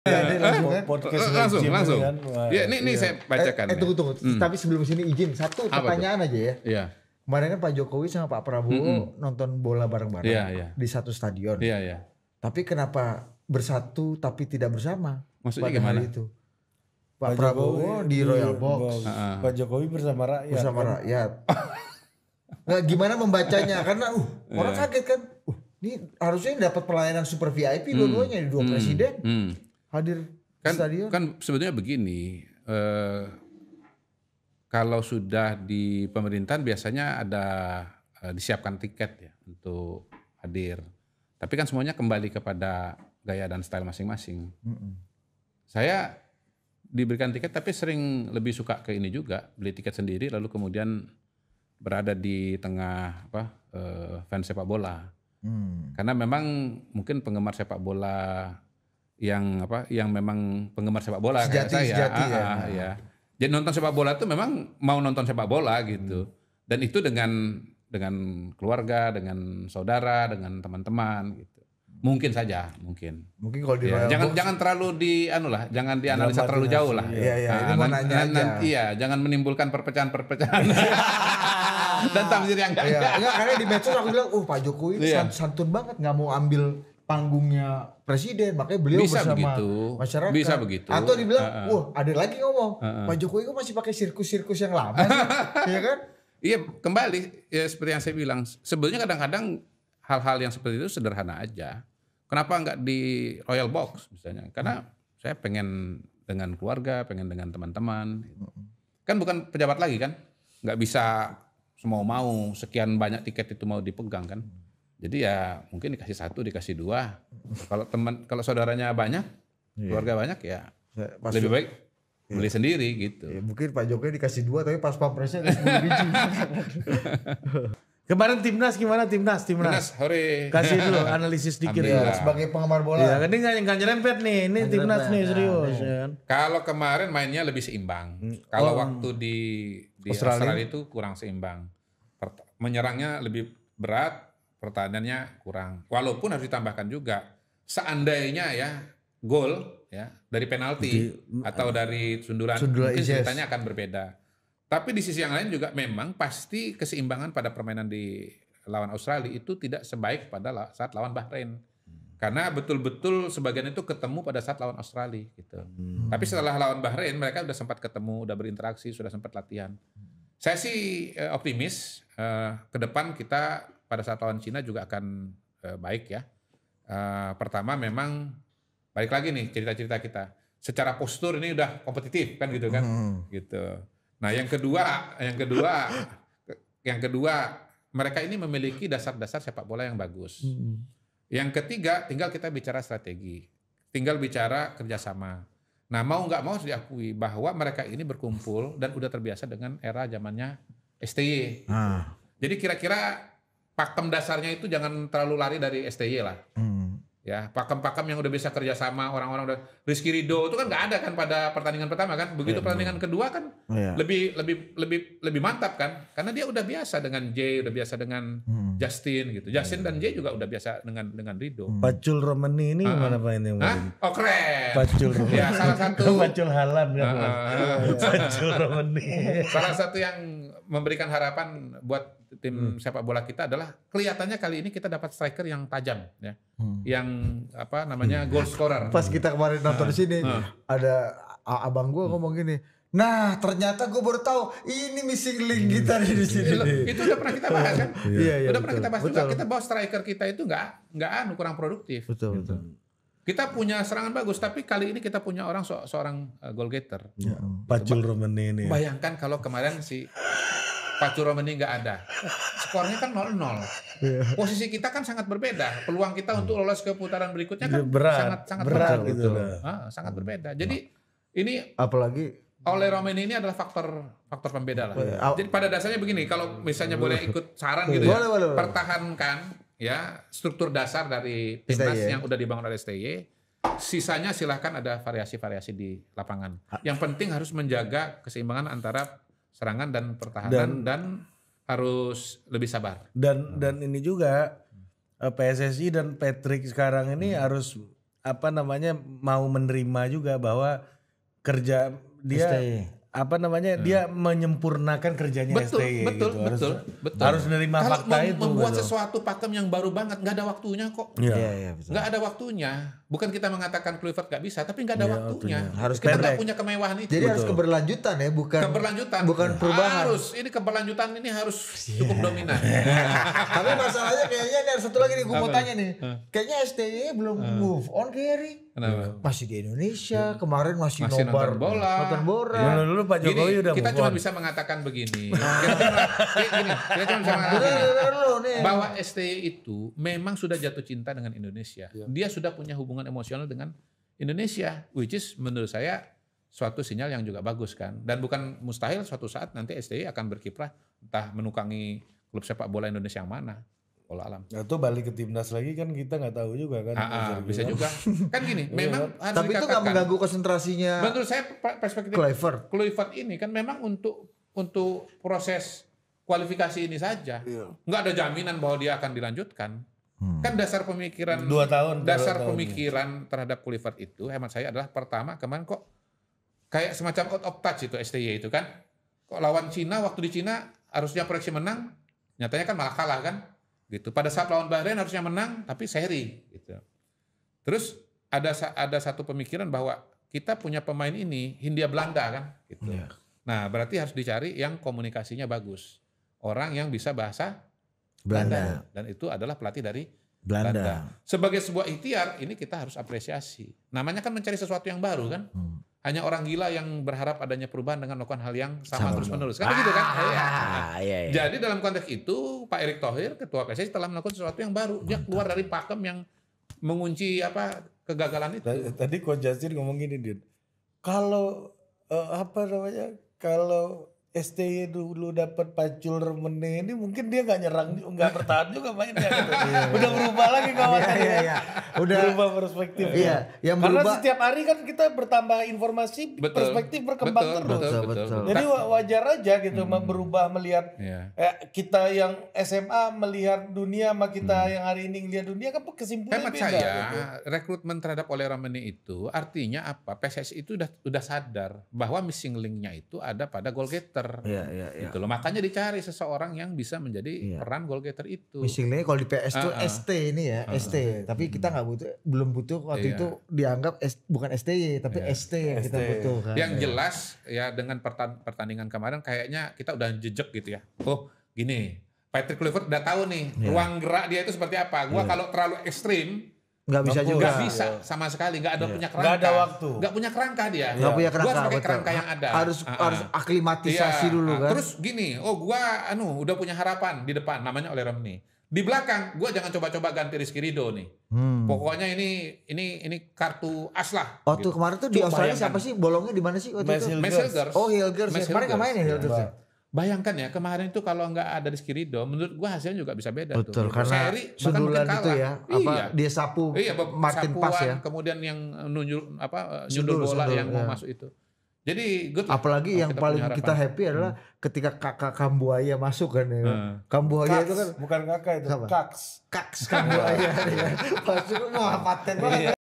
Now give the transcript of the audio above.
Podcast langsung. kan. Ya, ini saya bacakan. Tunggu. Tapi sebelum sini izin satu pertanyaan aja ya. Iya. Kemarin kan Pak Jokowi sama Pak Prabowo nonton bola bareng-bareng di satu stadion. Iya. Tapi kenapa bersatu tapi tidak bersama? Maksudnya pada gimana? hari itu? Pak Prabowo di Royal Box. Pak Jokowi bersama rakyat. Bersama rakyat. Nah, gimana membacanya? Karena orang kaget kan. Ini harusnya dapat pelayanan super VIP dua-duanya, dua presiden hadir di stadion. Kan sebetulnya begini, kalau sudah di pemerintahan biasanya ada disiapkan tiket ya untuk hadir. Tapi kan semuanya kembali kepada gaya dan style masing-masing. Saya diberikan tiket tapi sering lebih suka ke ini juga, beli tiket sendiri lalu kemudian berada di tengah fans sepak bola. Karena memang mungkin penggemar sepak bola yang memang penggemar sepak bola sejati ya. Jadi nonton sepak bola itu memang mau nonton sepak bola gitu. Dan itu dengan keluarga, dengan saudara, dengan teman-teman gitu. Mungkin Kalau di jangan terlalu jangan dianalisa terlalu jauh lah. Iya, jangan menimbulkan perpecahan-perpecahan. Dan tafsir yang enggak. Karena di medsos aku bilang, Pak Jokowi santun banget, nggak mau ambil panggungnya presiden, makanya beliau bisa bersama begitu. masyarakat. Bisa begitu. Atau dibilang, ada lagi ngomong, Pak Jokowi kok masih pakai sirkus-sirkus yang lama sih, ya kan? Iya, kembali ya seperti yang saya bilang. Sebenarnya kadang-kadang hal-hal yang seperti itu sederhana aja. Kenapa nggak di Royal Box misalnya? Karena saya pengen dengan keluarga, pengen dengan teman-teman. Kan bukan pejabat lagi kan? Nggak bisa semau-mau sekian banyak tiket itu mau dipegang kan? Jadi ya mungkin dikasih 1, dikasih 2. Kalau saudaranya banyak, keluarga banyak ya lebih baik beli sendiri gitu. Ya, mungkin Pak Jokowi dikasih 2 tapi pas pampresnya 10 biji. Kemarin timnas gimana timnas? Hore. Kasih dulu analisis dikit ya. Sebagai penggemar bola. Ya, ini nggak nyerempet nih. Ini timnas nih serius. Ya. Kalau kemarin mainnya lebih seimbang. Kalau waktu di Australia itu kurang seimbang. Menyerangnya lebih berat, pertahanannya kurang. Walaupun harus ditambahkan juga, seandainya ya gol ya dari penalti atau dari sundulan mungkin ceritanya akan berbeda. Tapi di sisi yang lain juga memang pasti keseimbangan pada permainan di lawan Australia itu tidak sebaik pada saat lawan Bahrain. Karena betul-betul sebagian itu ketemu pada saat lawan Australia gitu. Tapi setelah lawan Bahrain mereka sudah sempat ketemu, sudah berinteraksi, sudah sempat latihan. Saya sih optimis ke depan kita pada saat lawan Cina juga akan baik ya. Pertama memang balik lagi nih cerita-cerita kita. Secara postur ini udah kompetitif kan gitu kan. Gitu. Nah, yang kedua mereka ini memiliki dasar-dasar sepak bola yang bagus. Yang ketiga, tinggal kita bicara strategi, tinggal bicara kerjasama. Nah, mau nggak mau harus diakui bahwa mereka ini berkumpul dan udah terbiasa dengan era zamannya STY. Jadi kira-kira pakem dasarnya itu jangan terlalu lari dari STY lah. Ya, pakem-pakem yang udah bisa kerjasama, orang-orang udah Rizky Ridho itu kan nggak ada kan pada pertandingan pertama kan, begitu pertandingan kedua kan lebih mantap kan, karena dia udah biasa dengan Jay, udah biasa dengan Justin gitu, Justin dan Jay juga udah biasa dengan Ridho. Pacul Romani ini gimana Pak ini? Oh keren. Pacul Romani. Ya salah satu. Pacul Halan kan. Pacul Romani. Salah satu yang memberikan harapan buat tim sepak bola kita adalah kelihatannya kali ini kita dapat striker yang tajam ya. Yang goal scorer. Pas kita kemarin nonton di sini ada abang gue ngomong gini, nah ternyata gue baru tahu ini missing link kita di sini. Itu udah pernah kita bahas kan? Udah pernah kita bahas juga. Kita bahwa striker kita itu nggak kurang produktif. Betul. Kita punya serangan bagus, tapi kali ini kita punya seorang goal getter. Pacul Romani ini. Bayangkan kalau kemarin si Pacul Romani nggak ada, skornya kan 0-0. Posisi kita kan sangat berbeda. Peluang kita untuk lolos ke putaran berikutnya kan sangat berat gitu. Sangat berbeda. Jadi ini apalagi oleh Romani ini adalah faktor pembeda lah. Jadi pada dasarnya begini, kalau misalnya boleh ikut saran gitu ya, pertahankan ya struktur dasar dari timnas yang udah dibangun oleh STY. Sisanya silahkan ada variasi-variasi di lapangan. Yang penting harus menjaga keseimbangan antara serangan dan pertahanan dan harus lebih sabar. Dan ini juga PSSI dan Patrick sekarang ini harus apa namanya mau menerima juga bahwa kerja dia STY. apa namanya dia menyempurnakan kerjanya STY betul, gitu. betul. Harus nerima Kalau fakta itu. membuat gitu. sesuatu pakem yang baru banget, nggak ada waktunya kok. Iya, betul. Nggak ada waktunya. Bukan kita mengatakan Kluivert nggak bisa, tapi nggak ada waktunya. Harus kita pendek. nggak punya kemewahan itu. Jadi harus keberlanjutan ya, bukan keberlanjutan. bukan perubahan. Harus. Ini keberlanjutan ini harus cukup dominan. Tapi masalahnya kayaknya ada satu lagi nih gue mau tanya nih. Kayaknya STY belum move on Gary. Kenapa? Masih di Indonesia, kemarin masih Masih nobar nonton bola. Nonton bola. Menurut lu Pak Jokowi Gini, udah kita move cuma on. bisa mengatakan begini. Kita cuma bisa mengatakan Bener lu nih. bahwa STY itu memang sudah jatuh cinta dengan Indonesia. Dia sudah punya hubungan emosional dengan Indonesia, which is menurut saya suatu sinyal yang juga bagus kan. Dan bukan mustahil suatu saat nanti STY akan berkiprah entah menukangi klub sepak bola Indonesia yang mana. Walau alam. Nah, itu balik ke timnas lagi kan kita nggak tahu juga kan. Bisa juga. Kan gini, memang harus Tapi itu nggak dikatakan. mengganggu konsentrasinya Menurut saya perspektif Kluivert ini kan memang untuk proses kualifikasi ini saja. Nggak ada jaminan bahwa dia akan dilanjutkan. Kan dasar pemikiran 2 tahun. dasar 2 tahun. pemikiran terhadap Kluivert itu hemat saya adalah pertama kemarin kok kayak semacam out of touch itu STY itu kan. Kok lawan Cina waktu di Cina harusnya proyeksi menang, nyatanya kan malah kalah kan. Gitu. Pada saat lawan Bahrain harusnya menang tapi seri gitu. Terus ada satu pemikiran bahwa kita punya pemain ini Hindia Belanda kan gitu. Nah, berarti harus dicari yang komunikasinya bagus. Orang yang bisa bahasa Belanda dan itu adalah pelatih dari Belanda. Sebagai sebuah ikhtiar ini kita harus apresiasi. Namanya kan mencari sesuatu yang baru kan. Hanya orang gila yang berharap adanya perubahan dengan melakukan hal yang sama terus-menerus. Kan begitu kan? Iya. Jadi dalam konteks itu Pak Erick Thohir, Ketua PSSI telah melakukan sesuatu yang baru. Dia keluar dari pakem yang mengunci kegagalan itu. Tadi Coach Justin ngomong gini, Din. Kalau kalau STY dulu dapat Pacul Remene ini mungkin dia nggak nyerang, nggak bertahan juga mainnya. Gitu. Udah berubah lagi kawasannya. Iya. Udah berubah perspektif. Iya, yang Karena berubah setiap hari kan kita bertambah informasi, perspektif berkembang terus. Betul. Jadi wajar aja gitu berubah melihat kita yang SMA melihat dunia sama kita yang hari ini ngelihat dunia kan kesimpulannya Hemat beda. saya, Gitu. rekrutmen terhadap Ole Ramene itu artinya apa? PSSI itu udah sadar bahwa missing link-nya itu ada pada goal getter. Iya. Gitu loh. Makanya dicari seseorang yang bisa menjadi peran goal getter itu. Misalnya kalau di PS itu ST ini ya, ST. Tapi kita nggak butuh, belum butuh waktu itu dianggap bukan STY tapi ST yang kita butuhkan. Yang jelas ya dengan pertandingan kemarin kayaknya kita udah jejak gitu ya. Oh gini, Patrick Kluivert udah tahu nih ruang gerak dia itu seperti apa. Gua kalau terlalu ekstrim nggak bisa juga. Nggak bisa sama sekali, nggak ada punya kerangka. Nggak ada waktu. Nggak punya kerangka dia. Nggak punya kerangka. Gua harus pakai betul. kerangka yang ada. Harus aklimatisasi dulu kan. Terus gini, gua udah punya harapan di depan namanya Ole Ramene. Di belakang gua jangan coba-coba ganti Rizky Ridho nih. Pokoknya ini kartu as lah. Waktu kemarin tuh di Australia siapa sih bolongnya di mana sih waktu itu? Hilgers. Oh Hilgers. Kemarin nggak main ya Hilgers ya? Bayangkan ya kemarin itu kalau nggak ada Rizky Ridho, menurut gua hasilnya juga bisa beda. Betul, tuh. karena Seri, sundulan bahkan itu ya, dia sapu Martin sapuan, Pas ya. kemudian yang nyundul bola yang mau masuk itu. Jadi good. Apalagi yang paling kita happy adalah ketika kakak Kambuaya masuk kan ya. Kambuaya itu kan bukan kakak itu, Kaks. Kambuaya ya. Masuk mau paten banget.